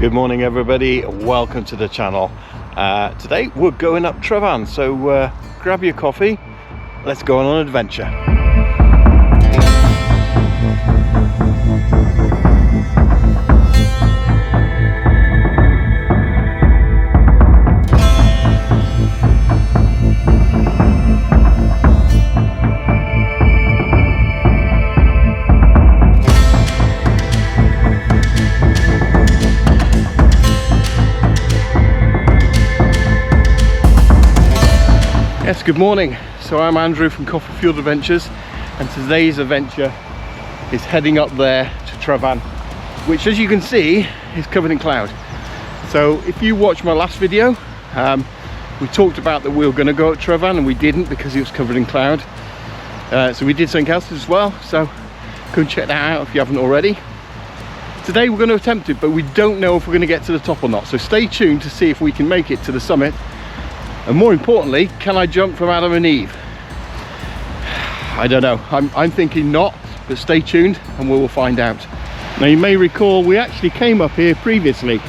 Good morning everybody, welcome to the channel. Today we're going up Tryfan, so grab your coffee, let's go on an adventure. Yes, good morning. So I'm Andrew from Ltd Adventures, and today's adventure is heading up there to Tryfan, which, as you can see, is covered in cloud. So if you watched my last video, we talked about that we were going to go at Tryfan and we didn't because it was covered in cloud. So we did something else as well, so go and check that out if you haven't already. Today we're going to attempt it, but we don't know if we're going to get to the top or not, so stay tuned to see if we can make it to the summit. And more importantly, can I jump from Adam and Eve? I don't know. I'm thinking not, but stay tuned and we will find out. Now you may recall we actually came up here previously.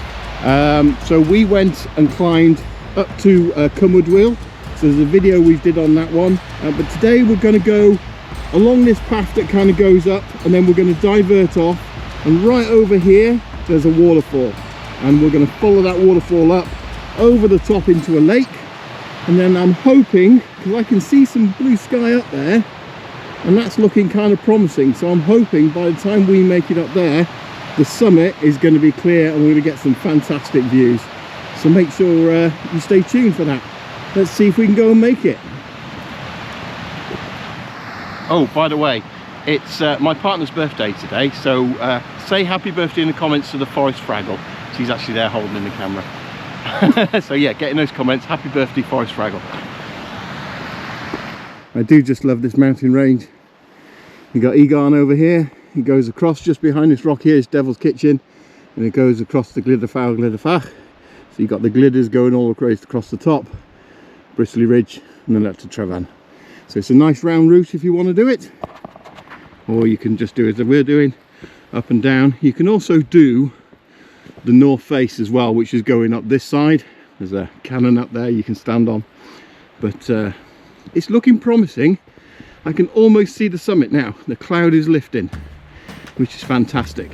So we went and climbed up to Cumwood Wheel. So there's a video we did on that one. But today we're going to go along this path that kind of goes up, and then we're going to divert off. And right over here, there's a waterfall. And we're going to follow that waterfall up over the top into a lake. And then I'm hoping, because I can see some blue sky up there, and that's looking kind of promising, so I'm hoping by the time we make it up there, the summit is going to be clear and we're going to get some fantastic views. So make sure you stay tuned for that. Let's see if we can go and make it. Oh, by the way, it's my partner's birthday today, so say happy birthday in the comments to the Forest Fraggle. She's actually there holding in the camera. So yeah, get in those comments, happy birthday Forest Fraggle. I do just love this mountain range. You got Egon over here, he goes across just behind this rock here is Devil's Kitchen, and it goes across the Glidderfach. So you got the glidders going all across the top, Bristly Ridge, and then up to Tryfan. So it's a nice round route if you want to do it, or you can just do it as we're doing, up and down. You can also do the north face as well, which is going up this side. There's a cannon up there you can stand on, but it's looking promising. I can almost see the summit now. The cloud is lifting, which is fantastic.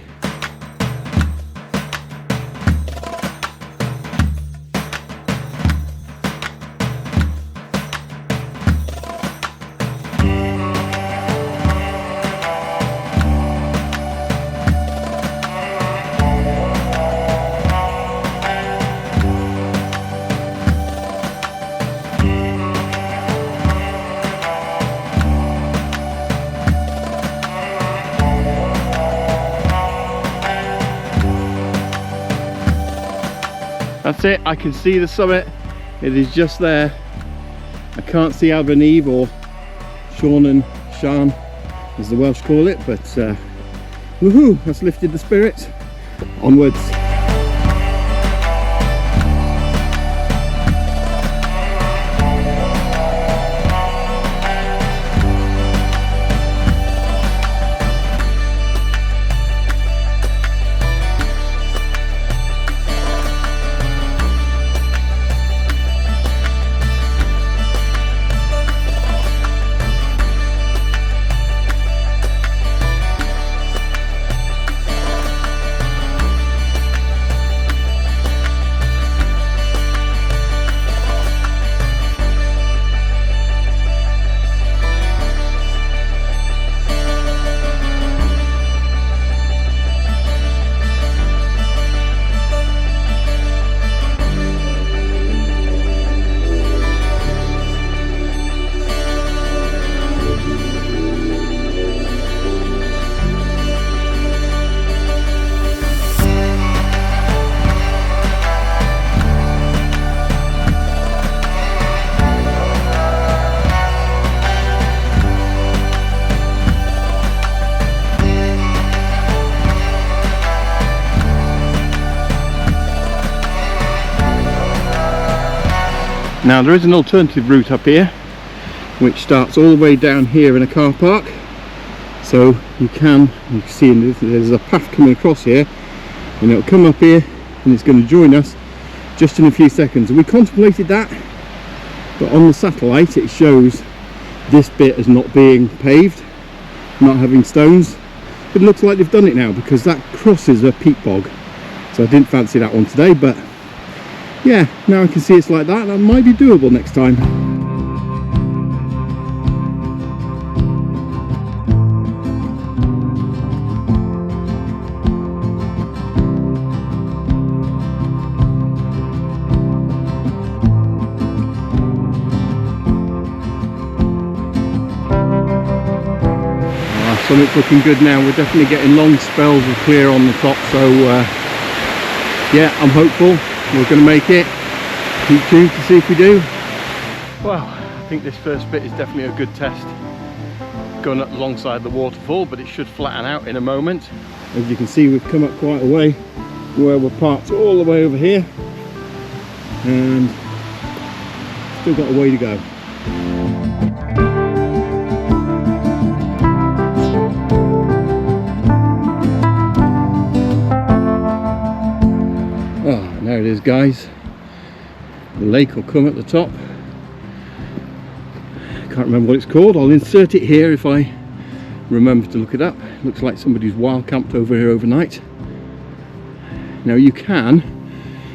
That's it, I can see the summit. It is just there. I can't see Adam and Eve, or Sean and Shan as the Welsh call it, but woohoo, that's lifted the spirits. Onwards. Now there is an alternative route up here which starts all the way down here in a car park, so you can see there's a path coming across here, and it'll come up here and it's going to join us just in a few seconds. And we contemplated that, but on the satellite it shows this bit as not being paved, not having stones. It looks like they've done it now because that crosses a peat bog, so I didn't fancy that one today. But yeah, now I can see it's like that. That might be doable next time. Summit's looking good now. We're definitely getting long spells of clear on the top, so yeah, I'm hopeful we're going to make it. Keep tuned to see if we do. Well, I think this first bit is definitely a good test, going up alongside the waterfall, but it should flatten out in a moment. As you can see, we've come up quite a way where we're parked all the way over here, and still got a way to go. There it is, guys. The lake will come at the top. Can't remember what it's called. I'll insert it here if I remember to look it up. Looks like somebody's wild camped over here overnight. Now you can,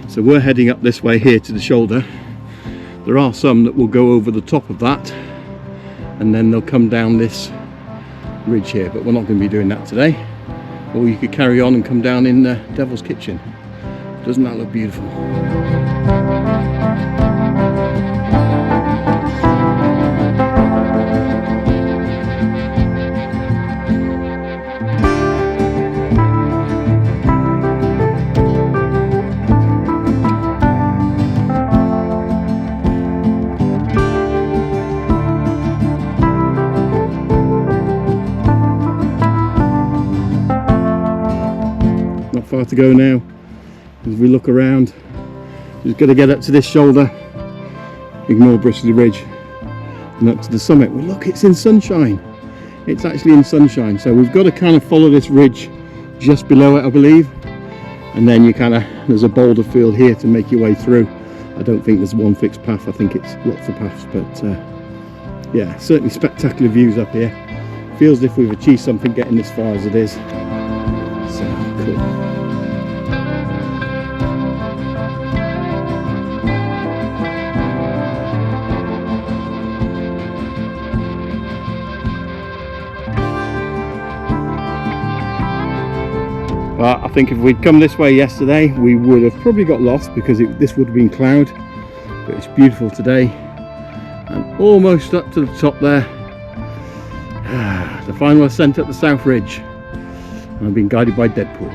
so we're heading up this way here to the shoulder. There are some that will go over the top of that, and then they'll come down this ridge here, but we're not going to be doing that today. Or you could carry on and come down in Devil's Kitchen. Doesn't that look beautiful? Not far to go now. As we look around, just got to get up to this shoulder, ignore Bristly Ridge, and up to the summit. Well, look, it's in sunshine. It's actually in sunshine, so we've got to kind of follow this ridge just below it, I believe, and then you kind of, there's a boulder field here to make your way through. I don't think there's one fixed path. I think it's lots of paths, but yeah, certainly spectacular views up here. Feels as if we've achieved something getting this far as it is. So cool. But I think if we'd come this way yesterday, we would have probably got lost because this would have been cloud. But it's beautiful today, and almost up to the top there. The final ascent up the South Ridge. And I've been guided by Deadpool.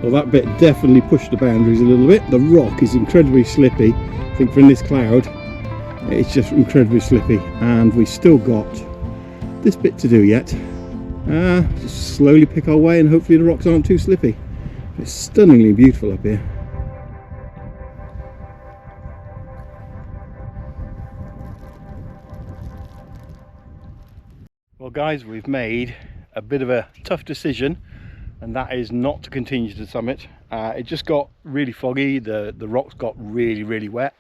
Well, that bit definitely pushed the boundaries a little bit. The rock is incredibly slippy. I think from this cloud, it's just incredibly slippy, and we still got this bit to do yet. Just slowly pick our way, and hopefully the rocks aren't too slippy. It's stunningly beautiful up here. Well guys, we've made a bit of a tough decision, and that is not to continue to the summit. It just got really foggy, the rocks got really wet.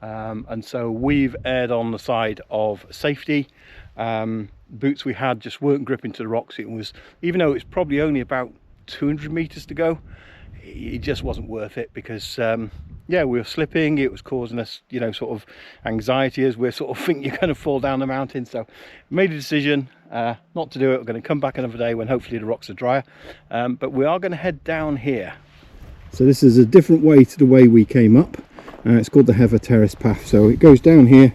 And so we've erred on the side of safety. Boots we had just weren't gripping to the rocks. It was, even though it's probably only about 200 meters to go, it just wasn't worth it because yeah, we were slipping. It was causing us, you know, sort of anxiety as we're sort of think you're going to fall down the mountain. So made a decision not to do it. We're going to come back another day when hopefully the rocks are drier, but we are going to head down here. So this is a different way to the way we came up. It's called the Heather Terrace Path. So it goes down here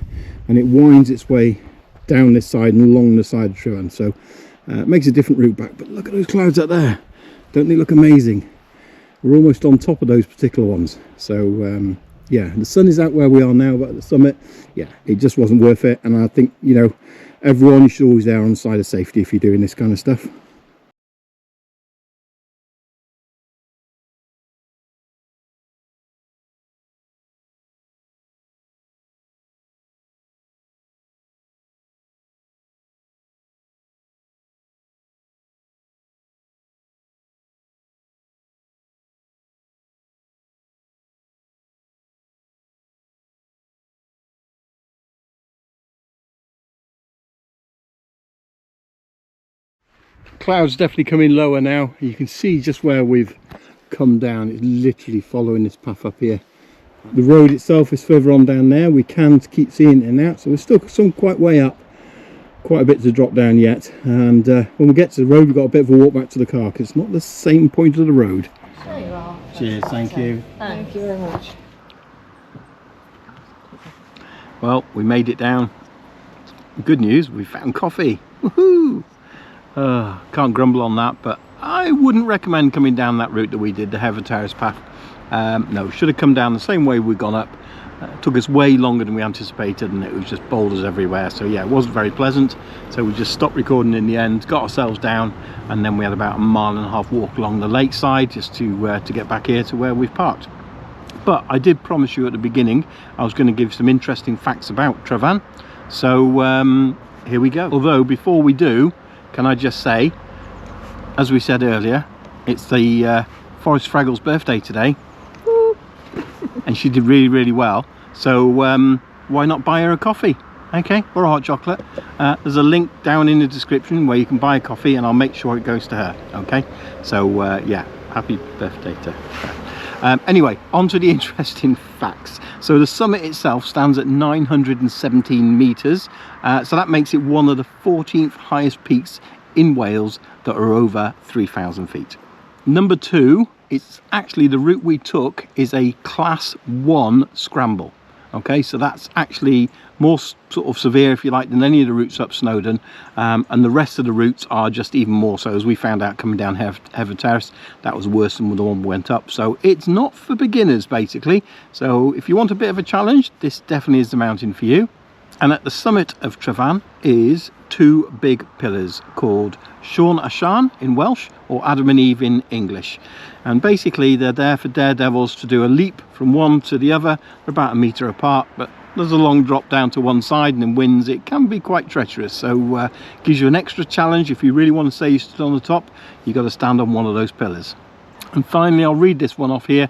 and it winds its way down this side and along the side of Tryfan. So it makes a different route back. But look at those clouds up there. Don't they look amazing? We're almost on top of those particular ones. So yeah, the sun is out where we are now, but at the summit, yeah, it just wasn't worth it. And I think, you know, everyone should always err on the side of safety if you're doing this kind of stuff. clouds definitely coming lower now. You can see just where we've come down. It's literally following this path up here. The road itself is further on down there. We can keep seeing it now, so we're still some quite way up. Quite a bit to drop down yet, and when we get to the road we've got a bit of a walk back to the car because it's not the same point of the road. There you are. Cheers, thank you. Thank you very much. Well, we made it down. Good news, we found coffee. Woohoo! Can't grumble on that, but I wouldn't recommend coming down that route that we did, the Heather Terrace path. No, should have come down the same way we've gone up. It took us way longer than we anticipated, and it was just boulders everywhere, so yeah, it wasn't very pleasant. So we just stopped recording in the end, got ourselves down, and then we had about a 1.5 mile walk along the lakeside just to get back here to where we've parked. But I did promise you at the beginning I was going to give some interesting facts about Tryfan, so here we go. Although before we do, can I just say, as we said earlier, it's the Forest Fraggle's birthday today. And she did really well, so why not buy her a coffee, okay, or a hot chocolate. There's a link down in the description where you can buy a coffee, and I'll make sure it goes to her, okay. So yeah, happy birthday to her. Anyway, on to the interesting facts. So the summit itself stands at 917 meters, so that makes it one of the 14th highest peaks in Wales that are over 3,000 feet. Number 2, it's actually the route we took is a class 1 scramble. Okay, so that's actually more sort of severe, if you like, than any of the routes up Snowdon, and the rest of the routes are just even more so. As we found out coming down Heather Terrace, that was worse than the one we went up. So it's not for beginners, basically. So if you want a bit of a challenge, this definitely is the mountain for you. And at the summit of Tryfan is 2 big pillars called Sean a Shan in Welsh, or Adam and Eve in English. And basically they're there for daredevils to do a leap from one to the other. They're about 1 meter apart, but there's a long drop down to one side, and in winds it can be quite treacherous. So gives you an extra challenge. If you really want to say you stood on the top, you've got to stand on one of those pillars. And finally, I'll read this one off here.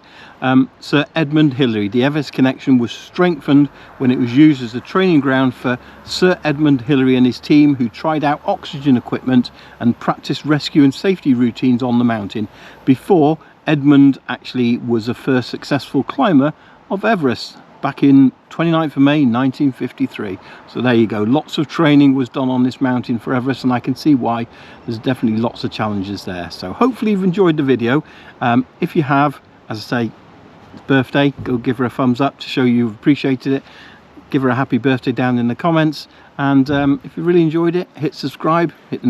Sir Edmund Hillary. The Everest connection was strengthened when it was used as a training ground for Sir Edmund Hillary and his team, who tried out oxygen equipment and practiced rescue and safety routines on the mountain before Edmund actually was the first successful climber of Everest back in 29th of May 1953. So there you go, lots of training was done on this mountain for Everest, and I can see why. There's definitely lots of challenges there. So hopefully you've enjoyed the video. If you have, as I say, it's birthday, go give her a thumbs up to show you've appreciated it. Give her a happy birthday down in the comments, and if you really enjoyed it, hit subscribe, hit the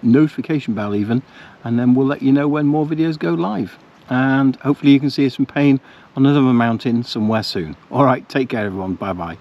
notification bell even, and then we'll let you know when more videos go live. And hopefully you can see us in pain on another mountain somewhere soon. All right, take care everyone, bye bye.